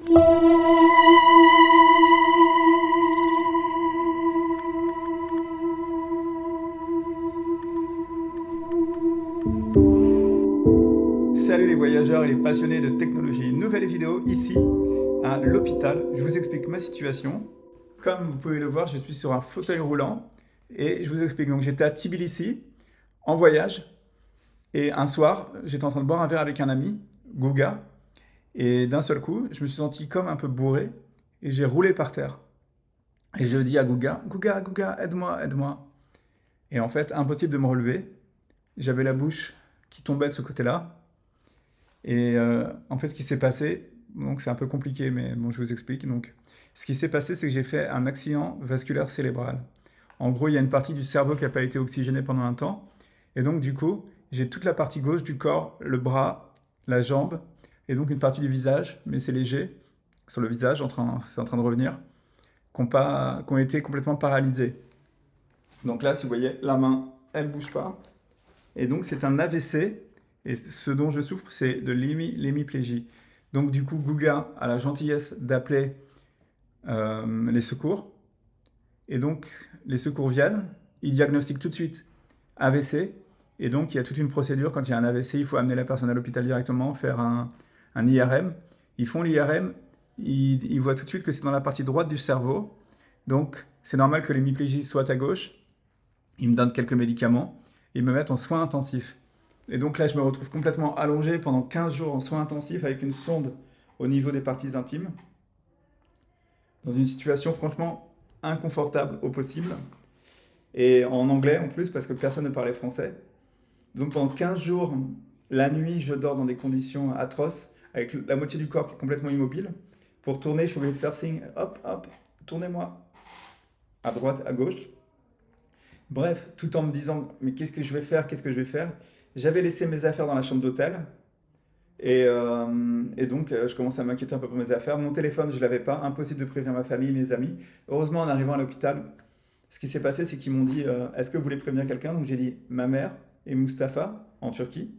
Salut les voyageurs et les passionnés de technologie. Nouvelle vidéo ici à l'hôpital. Je vous explique ma situation. Comme vous pouvez le voir, je suis sur un fauteuil roulant et je vous explique. Donc j'étais à Tbilissi en voyage et un soir, j'étais en train de boire un verre avec un ami, Gouga, et d'un seul coup, je me suis senti comme un peu bourré et j'ai roulé par terre. Et je dis à Gouga, Gouga, Gouga, aide-moi, aide-moi. Et en fait, impossible de me relever. J'avais la bouche qui tombait de ce côté-là. Et en fait, ce qui s'est passé, donc c'est un peu compliqué, mais bon, je vous explique. Donc, ce qui s'est passé, c'est que j'ai fait un accident vasculaire cérébral. En gros, il y a une partie du cerveau qui n'a pas été oxygénée pendant un temps. Et donc, du coup, j'ai toute la partie gauche du corps, le bras, la jambe, et donc une partie du visage, mais c'est léger, sur le visage, c'est en train de revenir, qui ont été complètement paralysés. Donc là, si vous voyez, la main, elle ne bouge pas. Et donc, c'est un AVC. Et ce dont je souffre, c'est de l'hémiplégie. Donc, du coup, Gouga a la gentillesse d'appeler les secours. Et donc, les secours viennent. Ils diagnostiquent tout de suite AVC. Et donc, il y a toute une procédure. Quand il y a un AVC, il faut amener la personne à l'hôpital directement, faire un IRM. Ils font l'IRM. Ils voient tout de suite que c'est dans la partie droite du cerveau. Donc, c'est normal que l'hémiplégie soit à gauche. Ils me donnent quelques médicaments. Ils me mettent en soins intensifs. Et donc là, je me retrouve complètement allongé pendant 15 jours en soins intensifs avec une sonde au niveau des parties intimes, dans une situation franchement inconfortable au possible, et en anglais en plus parce que personne ne parlait français. Donc pendant 15 jours, la nuit, je dors dans des conditions atroces, avec la moitié du corps qui est complètement immobile. Pour tourner, je suis obligé de faire signe, hop, hop, tournez-moi, à droite, à gauche. Bref, tout en me disant, mais qu'est-ce que je vais faire, qu'est-ce que je vais faire? J'avais laissé mes affaires dans la chambre d'hôtel. Et donc, je commençais à m'inquiéter un peu pour mes affaires. Mon téléphone, je ne l'avais pas. Impossible de prévenir ma famille, mes amis. Heureusement, en arrivant à l'hôpital, ce qui s'est passé, c'est qu'ils m'ont dit est-ce que vous voulez prévenir quelqu'un? Donc, j'ai dit ma mère et Mustapha en Turquie.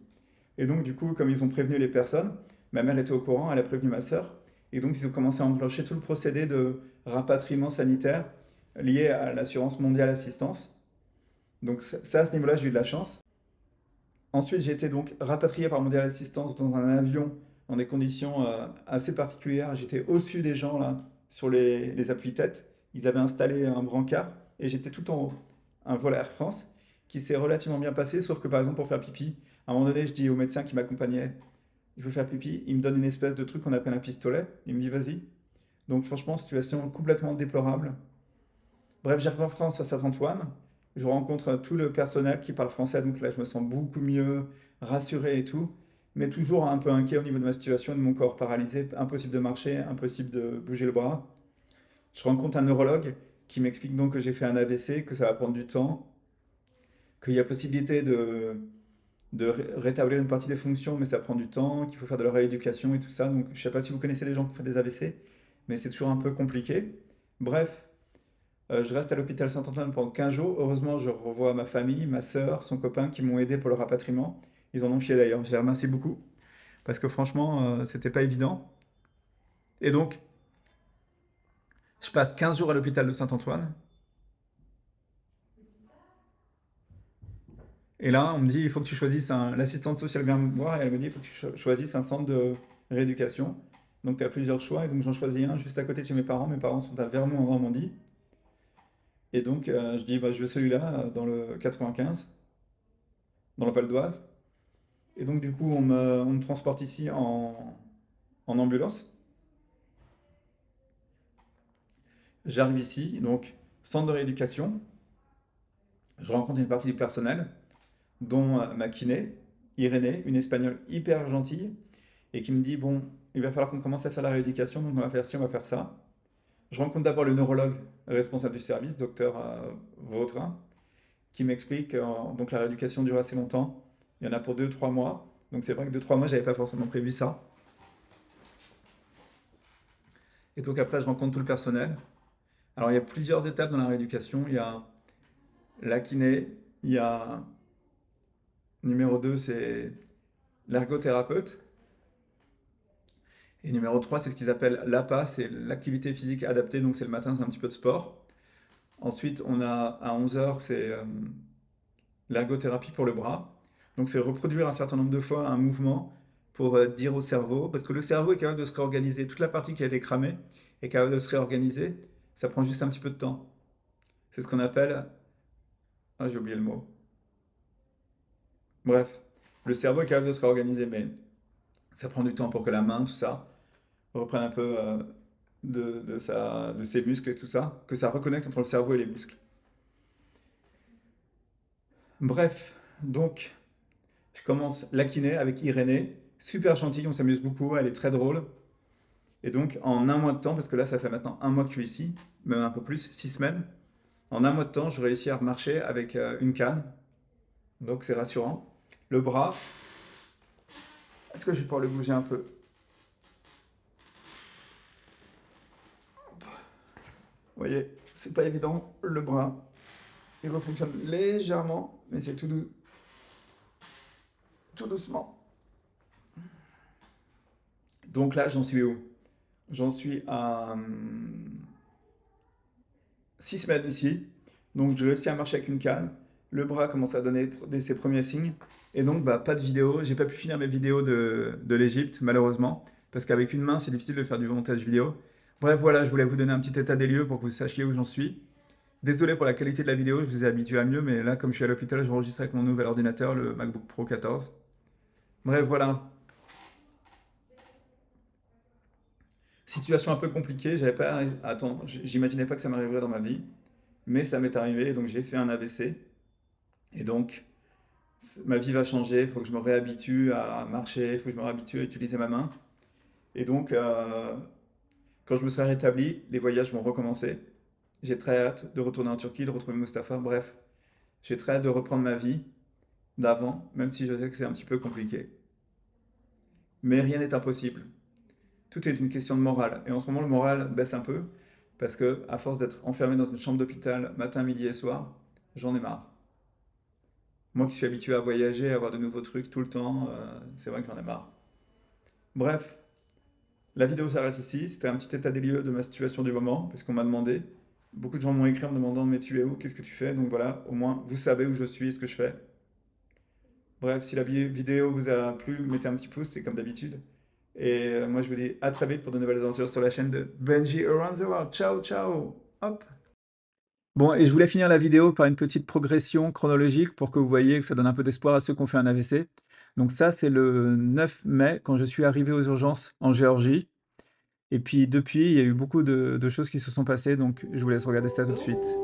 Et donc, du coup, comme ils ont prévenu les personnes, ma mère était au courant, elle a prévenu ma sœur. Et donc, ils ont commencé à enclencher tout le procédé de rapatriement sanitaire lié à l'assurance mondiale assistance. Donc, ça, à ce niveau-là, j'ai eu de la chance. Ensuite, j'ai été donc rapatrié par Mondial Assistance dans un avion dans des conditions assez particulières. J'étais au-dessus des gens là, sur les appuis-têtes. Ils avaient installé un brancard et j'étais tout en haut. Un vol Air France qui s'est relativement bien passé, sauf que par exemple pour faire pipi, à un moment donné, je dis au médecin qui m'accompagnait, je veux faire pipi. Il me donne une espèce de truc qu'on appelle un pistolet. Il me dit vas-y. Donc franchement, situation complètement déplorable. Bref, j'arrive en France à Saint-Antoine. Je rencontre tout le personnel qui parle français, donc là je me sens beaucoup mieux, rassuré et tout, mais toujours un peu inquiet au niveau de ma situation, de mon corps paralysé, impossible de marcher, impossible de bouger le bras. Je rencontre un neurologue qui m'explique donc que j'ai fait un AVC, que ça va prendre du temps, qu'il y a possibilité de rétablir une partie des fonctions, mais ça prend du temps, qu'il faut faire de la rééducation et tout ça. Donc je ne sais pas si vous connaissez les gens qui font des AVC, mais c'est toujours un peu compliqué. Bref, je reste à l'hôpital Saint-Antoine pendant 15 jours. Heureusement, je revois ma famille, ma sœur, son copain qui m'ont aidé pour le rapatriement. Ils en ont chié d'ailleurs. Je les remercie beaucoup parce que franchement, c'était pas évident. Et donc, je passe 15 jours à l'hôpital de Saint-Antoine. Et là, on me dit, il faut que tu choisisses un. L'assistante sociale vient me voir et elle me dit, il faut que tu choisisses un centre de rééducation. Donc, tu as plusieurs choix. Et donc, j'en choisis un juste à côté de chez mes parents. Mes parents sont à Vermont en Normandie. Et donc, je dis, bah, je veux celui-là dans le 95, dans le Val d'Oise. Et donc, du coup, on me transporte ici en ambulance. J'arrive ici, donc, centre de rééducation. Je rencontre une partie du personnel, dont ma kiné, Irénée, une espagnole hyper gentille, et qui me dit, bon, il va falloir qu'on commence à faire la rééducation, donc on va faire ci, on va faire ça. Je rencontre d'abord le neurologue responsable du service, docteur Vautrin, qui m'explique que donc la rééducation dure assez longtemps. Il y en a pour 2 3 mois. Donc c'est vrai que 2 3 mois, j'avais pas forcément prévu ça. Et donc après, je rencontre tout le personnel. Alors il y a plusieurs étapes dans la rééducation. Il y a la kiné, il y a numéro 2, c'est l'ergothérapeute. Et numéro 3, c'est ce qu'ils appellent l'APA, c'est l'activité physique adaptée, donc c'est le matin, c'est un petit peu de sport. Ensuite, on a à 11 heures, c'est l'ergothérapie pour le bras. Donc c'est reproduire un certain nombre de fois un mouvement pour dire au cerveau, parce que le cerveau est capable de se réorganiser, toute la partie qui a été cramée est capable de se réorganiser, ça prend juste un petit peu de temps. C'est ce qu'on appelle... Ah, j'ai oublié le mot. Bref, le cerveau est capable de se réorganiser, mais ça prend du temps pour que la main, tout ça, reprenne un peu de ses muscles et tout ça, que ça reconnecte entre le cerveau et les muscles. Bref, donc, je commence la kiné avec Irénée, super gentille, on s'amuse beaucoup, elle est très drôle. Et donc, en un mois de temps, parce que là, ça fait maintenant un mois que je suis ici, même un peu plus, 6 semaines, en un mois de temps, je réussis à marcher avec une canne, donc c'est rassurant. Le bras, est-ce que je vais pouvoir le bouger un peu? Vous voyez, c'est pas évident, le bras, il refonctionne légèrement, mais c'est tout doucement. Donc là, j'en suis où? J'en suis à 6 semaines ici. Donc, j'ai réussi à marcher avec une canne. Le bras commence à donner ses premiers signes. Et donc, bah, pas de vidéo. J'ai pas pu finir mes vidéos de l'Égypte, malheureusement. Parce qu'avec une main, c'est difficile de faire du montage vidéo. Bref, voilà, je voulais vous donner un petit état des lieux pour que vous sachiez où j'en suis. Désolé pour la qualité de la vidéo, je vous ai habitué à mieux, mais là, comme je suis à l'hôpital, je m'enregistre avec mon nouvel ordinateur, le MacBook Pro 14. Bref, voilà. Situation un peu compliquée, j'avais pas... Attends, j'imaginais pas que ça m'arriverait dans ma vie, mais ça m'est arrivé, donc j'ai fait un AVC. Et donc, ma vie va changer, il faut que je me réhabitue à marcher, il faut que je me réhabitue à utiliser ma main. Et donc, quand je me serai rétabli, les voyages vont recommencer. J'ai très hâte de retourner en Turquie, de retrouver Mustapha, bref. J'ai très hâte de reprendre ma vie d'avant, même si je sais que c'est un petit peu compliqué. Mais rien n'est impossible. Tout est une question de morale. Et en ce moment, le moral baisse un peu, parce que, à force d'être enfermé dans une chambre d'hôpital matin, midi et soir, j'en ai marre. Moi qui suis habitué à voyager, à avoir de nouveaux trucs tout le temps, c'est vrai que j'en ai marre. Bref, la vidéo s'arrête ici. C'était un petit état des lieux de ma situation du moment, parce qu'on m'a demandé. Beaucoup de gens m'ont écrit en me demandant mais tu es où, qu'est-ce que tu fais? Donc voilà, au moins vous savez où je suis et ce que je fais. Bref, si la vidéo vous a plu, mettez un petit pouce, c'est comme d'habitude. Et moi je vous dis à très vite pour de nouvelles aventures sur la chaîne de Benji Around the World. Ciao, ciao! Hop! Bon, et je voulais finir la vidéo par une petite progression chronologique pour que vous voyez que ça donne un peu d'espoir à ceux qui ont fait un AVC. Donc ça, c'est le 9 mai, quand je suis arrivé aux urgences en Géorgie. Et puis depuis, il y a eu beaucoup de choses qui se sont passées, donc je vous laisse regarder ça tout de suite.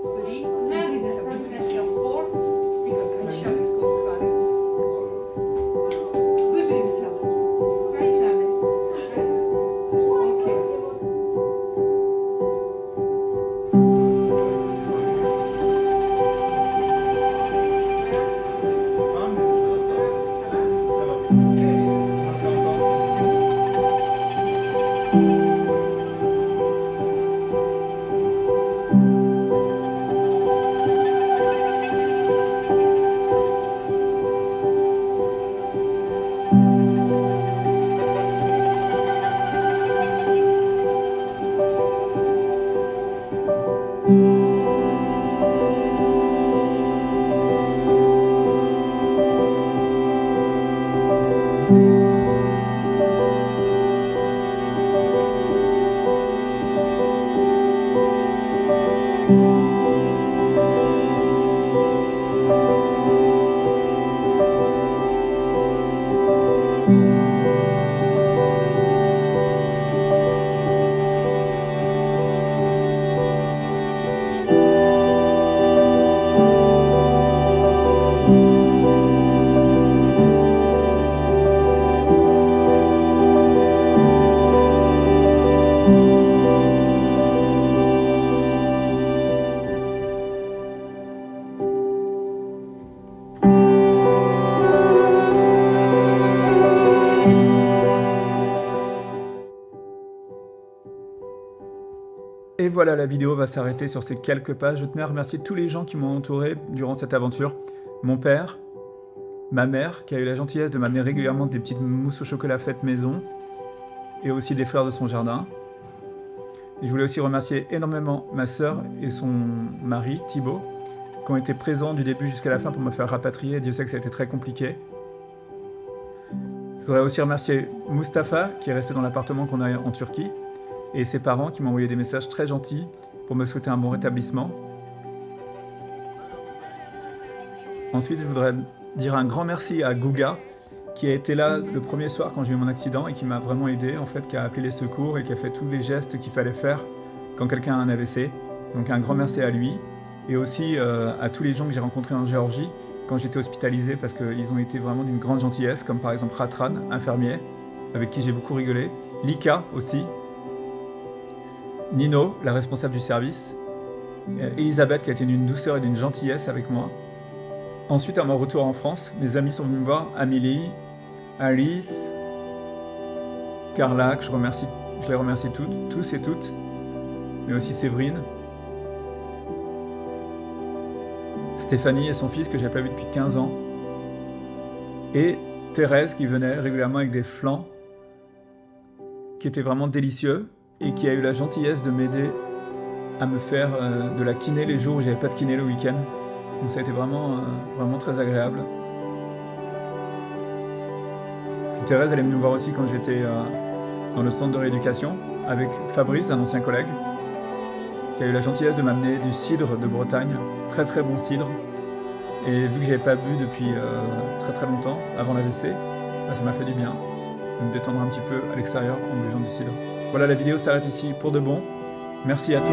Et voilà, la vidéo va s'arrêter sur ces quelques pages. Je tenais à remercier tous les gens qui m'ont entouré durant cette aventure. Mon père, ma mère, qui a eu la gentillesse de m'amener régulièrement des petites mousses au chocolat faites maison, et aussi des fleurs de son jardin. Et je voulais aussi remercier énormément ma sœur et son mari, Thibaut, qui ont été présents du début jusqu'à la fin pour me faire rapatrier. Dieu sait que ça a été très compliqué. Je voudrais aussi remercier Mustapha, qui est resté dans l'appartement qu'on a en Turquie, et ses parents qui m'ont envoyé des messages très gentils pour me souhaiter un bon rétablissement. Ensuite, je voudrais dire un grand merci à Guga, qui a été là le premier soir quand j'ai eu mon accident et qui m'a vraiment aidé, en fait, qui a appelé les secours et qui a fait tous les gestes qu'il fallait faire quand quelqu'un a un AVC. Donc un grand merci à lui, et aussi à tous les gens que j'ai rencontrés en Géorgie quand j'étais hospitalisé, parce qu'ils ont été vraiment d'une grande gentillesse, comme par exemple Ratran, infirmier, avec qui j'ai beaucoup rigolé, Lika aussi, Nino, la responsable du service, Elisabeth qui a été d'une douceur et d'une gentillesse avec moi. Ensuite, à mon retour en France, mes amis sont venus me voir, Amélie, Alice, Carla, que je les remercie tous et toutes, mais aussi Séverine, Stéphanie et son fils que je n'avais pas vu depuis 15 ans, et Thérèse qui venait régulièrement avec des flancs qui étaient vraiment délicieux et qui a eu la gentillesse de m'aider à me faire de la kiné les jours où j'avais pas de kiné le week-end. Donc ça a été vraiment très agréable. Puis Thérèse, elle est venue me voir aussi quand j'étais dans le centre de rééducation avec Fabrice, un ancien collègue, qui a eu la gentillesse de m'amener du cidre de Bretagne, très très bon cidre. Et vu que j'avais pas bu depuis très longtemps, avant l'AVC, ça m'a fait du bien de me détendre un petit peu à l'extérieur en buvant du cidre. Voilà, la vidéo s'arrête ici pour de bon. Merci à tous.